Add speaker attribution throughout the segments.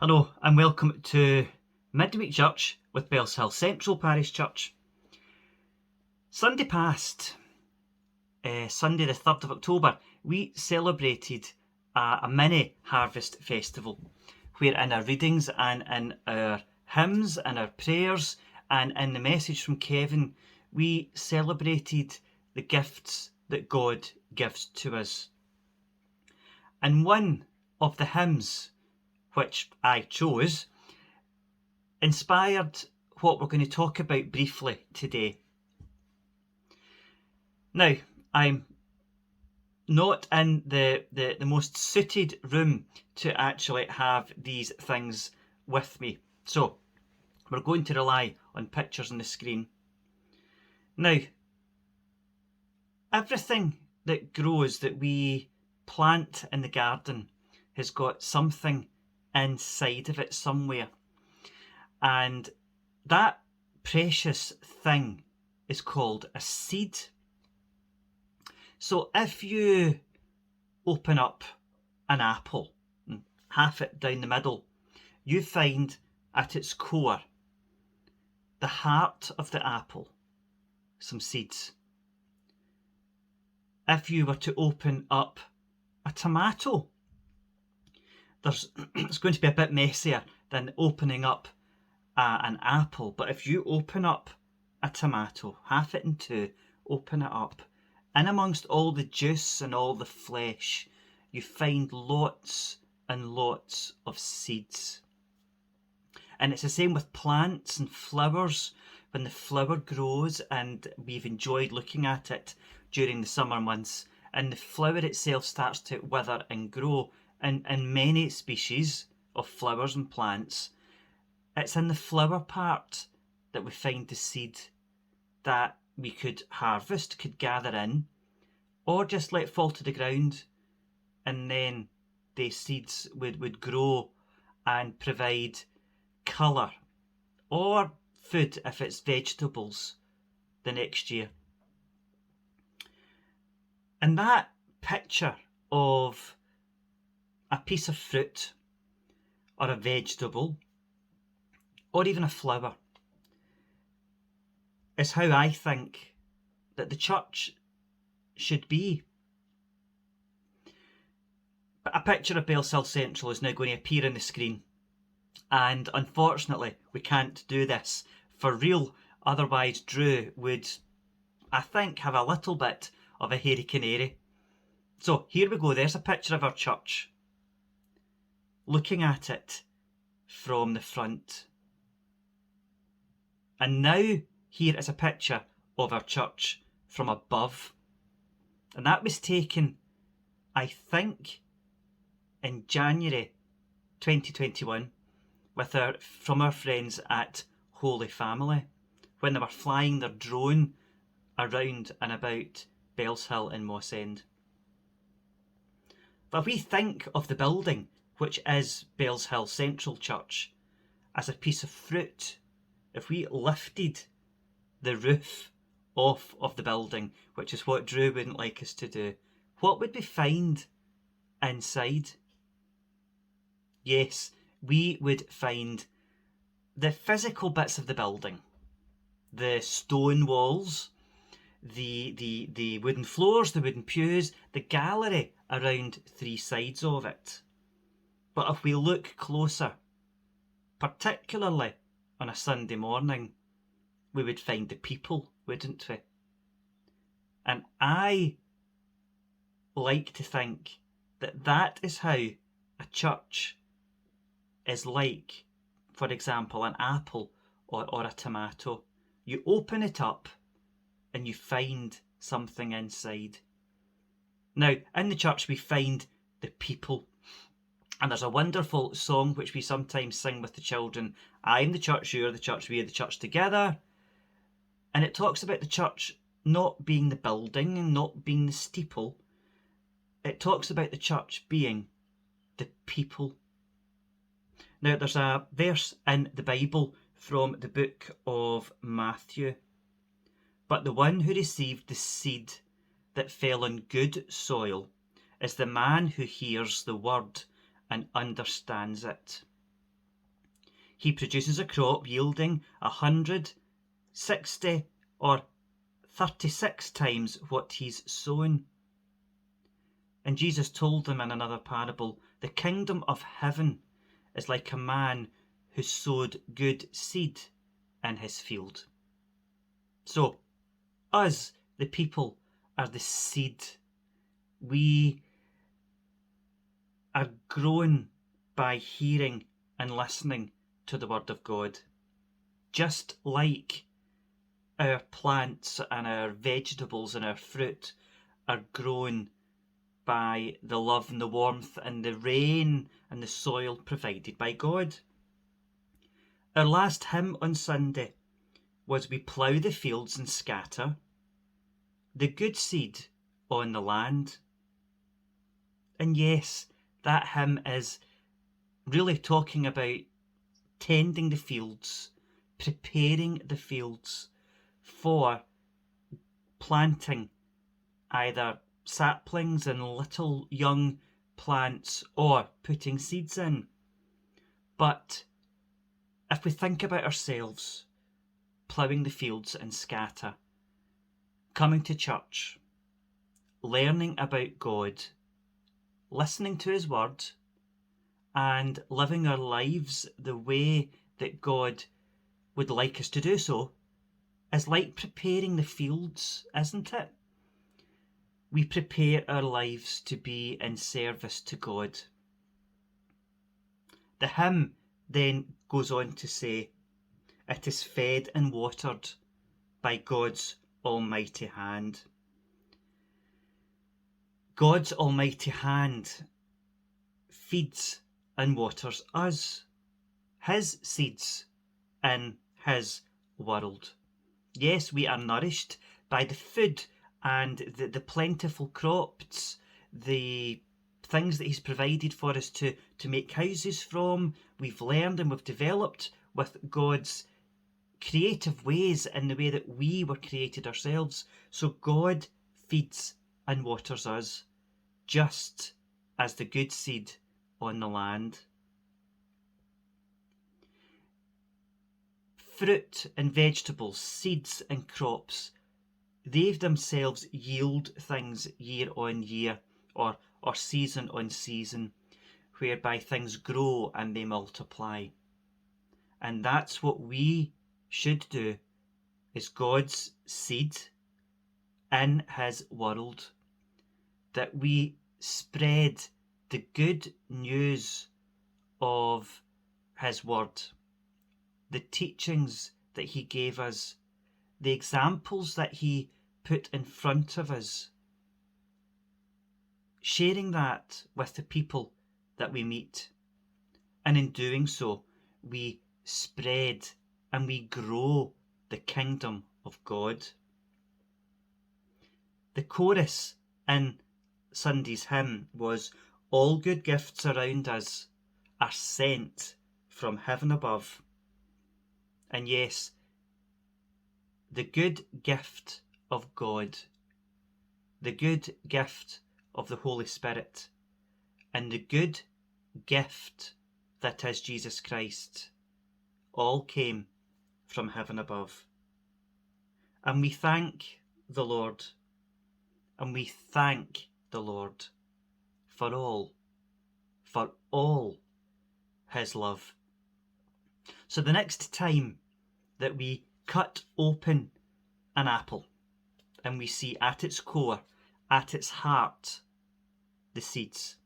Speaker 1: Hello and welcome to Midweek Church with Bellshill Central Parish Church. Sunday past, Sunday the 3rd of October, we celebrated a mini harvest festival where in our readings and in our hymns and our prayers and in the message from Kevin, we celebrated the gifts that God gives to us. And one of the hymns which I chose, inspired what we're going to talk about briefly today. Now, I'm not in the most suited room to actually have these things with me. So, we're going to rely on pictures on the screen. Now, everything that grows that we plant in the garden has got something inside of it somewhere. And that precious thing is called a seed. So if you open up an apple and half it down the middle, you find at its core, the heart of the apple, some seeds. If you were to open up a tomato, it's going to be a bit messier than opening up an apple, but if you open up a tomato, half it in two, open it up, in amongst all the juice and all the flesh, you find lots and lots of seeds. And it's the same with plants and flowers. When the flower grows, and we've enjoyed looking at it during the summer months, and the flower itself starts to wither and grow, and in many species of flowers and plants, it's in the flower part that we find the seed that we could harvest, could gather in, or just let fall to the ground, and then the seeds would grow and provide colour or food if it's vegetables the next year. And that picture of a piece of fruit or a vegetable or even a flower is how I think that the church should be. But a picture of Bellshill Central is now going to appear on the screen, and unfortunately we can't do this for real, otherwise Drew would, I think, have a little bit of a hairy canary. So here we go, there's a picture of our church, looking at it from the front. And now here is a picture of our church from above. And that was taken, I think, in January 2021 from our friends at Holy Family, when they were flying their drone around and about Bellshill in Moss End. But if we think of the building, which is Bellshill Central Church, as a piece of fruit, if we lifted the roof off of the building, which is what Drew wouldn't like us to do, what would we find inside? Yes, we would find the physical bits of the building, the stone walls, the wooden floors, the wooden pews, the gallery around three sides of it. But if we look closer, particularly on a Sunday morning, we would find the people, wouldn't we? And I like to think that that is how a church is like, for example, an apple or a tomato. You open it up and you find something inside. Now, in the church we find the people. And there's a wonderful song which we sometimes sing with the children. I am the church, you are the church, we are the church together. And it talks about the church not being the building and not being the steeple. It talks about the church being the people. Now, there's a verse in the Bible from the book of Matthew. But the one who received the seed that fell on good soil is the man who hears the word and understands it. he produces a crop yielding 100, 60, or 36 times what he's sown. And Jesus told them in another parable, the kingdom of heaven is like a man who sowed good seed in his field. So, us, the people, are the seed. We are grown by hearing and listening to the word of God. Just like our plants and our vegetables and our fruit are grown by the love and the warmth and the rain and the soil provided by God. Our last hymn on Sunday was "We plough the fields and scatter the good seed on the land." And yes, that hymn is really talking about tending the fields, preparing the fields for planting either saplings and little young plants or putting seeds in. But if we think about ourselves, ploughing the fields and scatter, coming to church, learning about God, listening to his word, and living our lives the way that God would like us to do so, is like preparing the fields, isn't it? We prepare our lives to be in service to God. The hymn then goes on to say, it is fed and watered by God's almighty hand. God's almighty hand feeds and waters us, his seeds in his world. Yes, we are nourished by the food and the plentiful crops, the things that he's provided for us to make houses from. We've learned and we've developed with God's creative ways in the way that we were created ourselves. So God feeds and waters us, just as the good seed on the land. Fruit and vegetables, seeds and crops, they themselves yield things year on year, or season on season, whereby things grow and they multiply. And that's what we should do, is God's seed in his world, that we spread the good news of his word, the teachings that he gave us, the examples that he put in front of us, sharing that with the people that we meet. And in doing so, we spread and we grow the kingdom of God. The chorus in Sunday's hymn was, all good gifts around us are sent from heaven above. And yes, the good gift of God, the good gift of the Holy Spirit, and the good gift that is Jesus Christ, all came from heaven above. And we thank the Lord, and we thank the Lord for all his love. So the next time that we cut open an apple and we see at its core, at its heart, the seeds,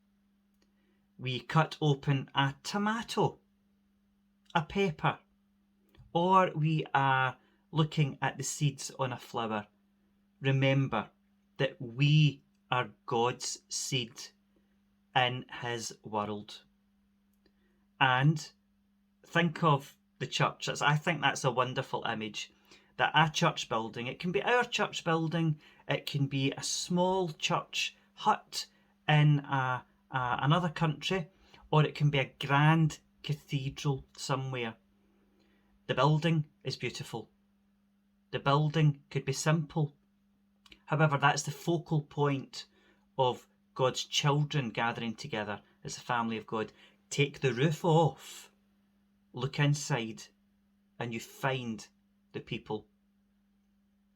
Speaker 1: we cut open a tomato, a pepper, or we are looking at the seeds on a flower, remember that we are God's seed in his world. And think of the church. I think that's a wonderful image, that a church building, it can be our church building, it can be a small church hut in another country, or it can be a grand cathedral somewhere. The building is beautiful. The building could be simple. However, that's the focal point of God's children gathering together as the family of God. Take the roof off look inside and you find the people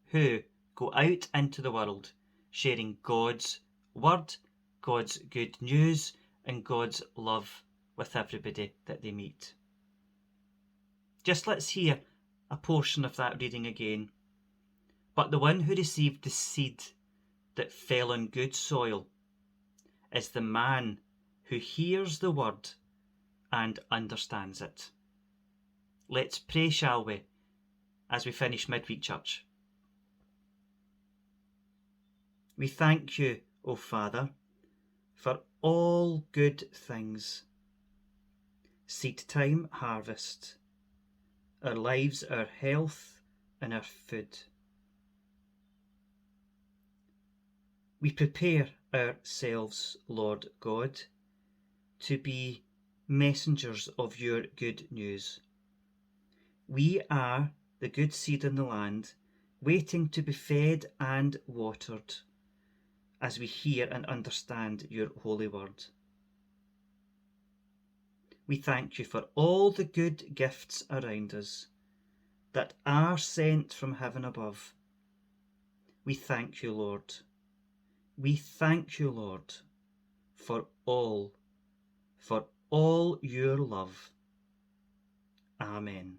Speaker 1: who go out into the world sharing God's word, God's good news, and God's love with everybody that they meet. Just let's hear a portion of that reading again. But the one who received the seed that fell on good soil is the man who hears the word and understands it. Let's pray, shall we, as we finish midweek church. We thank you, O Father, for all good things. Seed time, harvest, our lives, our health, and our food. We prepare ourselves, Lord God, to be messengers of your good news. We are the good seed in the land, waiting to be fed and watered as we hear and understand your holy word. We thank you for all the good gifts around us that are sent from heaven above. We thank you, Lord. We thank you, Lord, for all your love. Amen.